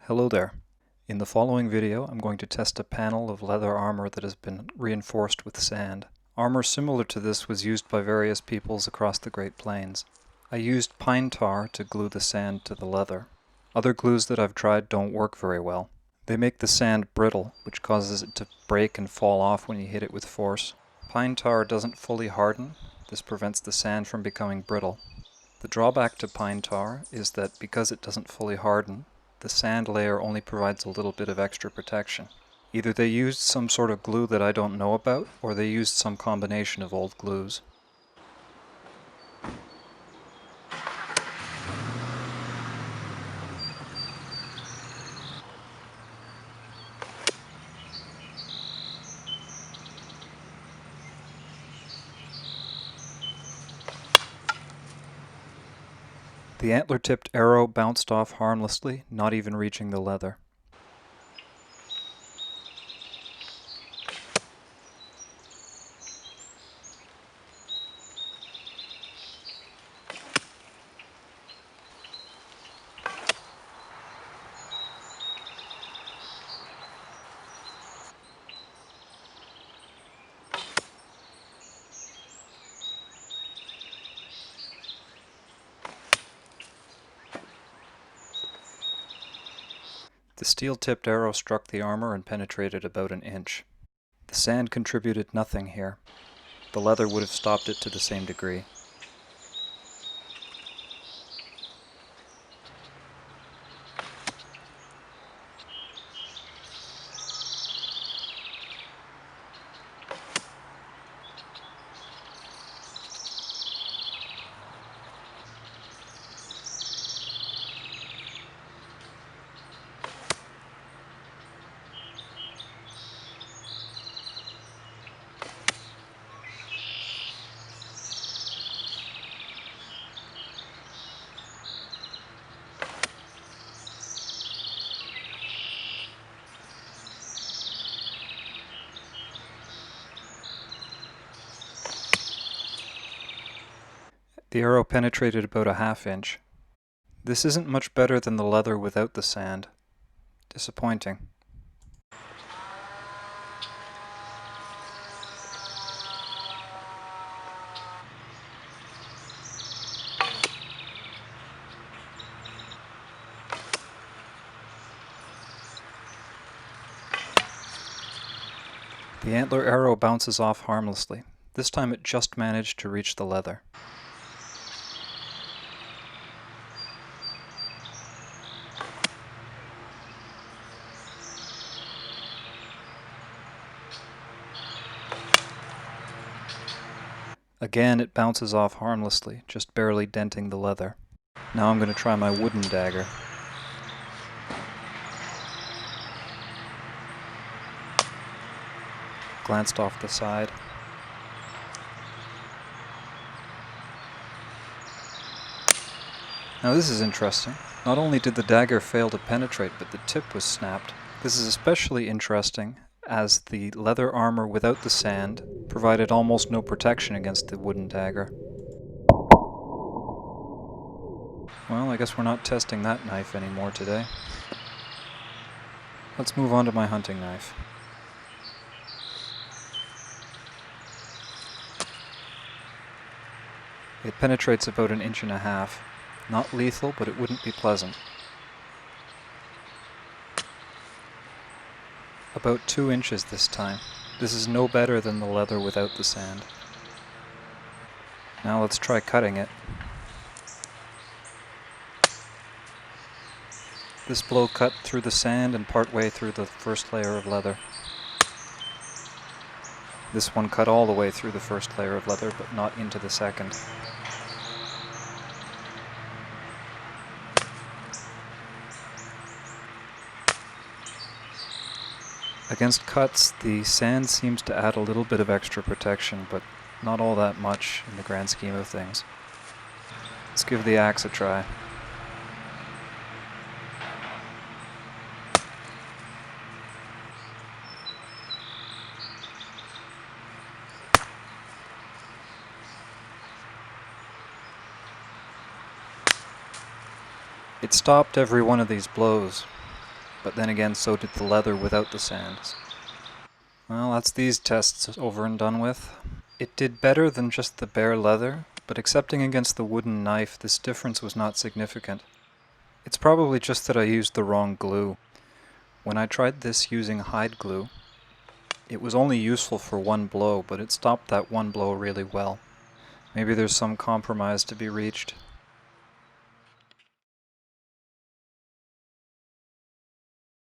Hello there. In the following video, I'm going to test a panel of leather armor that has been reinforced with sand. Armor similar to this was used by various peoples across the Great Plains. I used pine tar to glue the sand to the leather. Other glues that I've tried don't work very well. They make the sand brittle, which causes it to break and fall off when you hit it with force. Pine tar doesn't fully harden. This prevents the sand from becoming brittle. The drawback to pine tar is that because it doesn't fully harden, the sand layer only provides a little bit of extra protection. Either they used some sort of glue that I don't know about, or they used some combination of old glues. The antler-tipped arrow bounced off harmlessly, not even reaching the leather. The steel-tipped arrow struck the armor and penetrated about an inch. The sand contributed nothing here. The leather would have stopped it to the same degree. The arrow penetrated about a half-inch. This isn't much better than the leather without the sand. Disappointing. The antler arrow bounces off harmlessly. This time it just managed to reach the leather. Again, it bounces off harmlessly, just barely denting the leather. Now I'm going to try my wooden dagger. Glanced off the side. Now this is interesting. Not only did the dagger fail to penetrate, but the tip was snapped. This is especially interesting as the leather armor without the sand provided almost no protection against the wooden dagger. Well, I guess we're not testing that knife anymore today. Let's move on to my hunting knife. It penetrates about 1.5 inches. Not lethal, but it wouldn't be pleasant. About 2 inches this time. This is no better than the leather without the sand. Now let's try cutting it. This blow cut through the sand and partway through the first layer of leather. This one cut all the way through the first layer of leather, but not into the second. Against cuts, the sand seems to add a little bit of extra protection, but not all that much in the grand scheme of things. Let's give the axe a try. It stopped every one of these blows. but then again so did the leather without the sands. Well, that's these tests over and done with. It did better than just the bare leather, but excepting against the wooden knife, this difference was not significant. It's probably just that I used the wrong glue. When I tried this using hide glue, it was only useful for one blow, but it stopped that one blow really well. Maybe there's some compromise to be reached.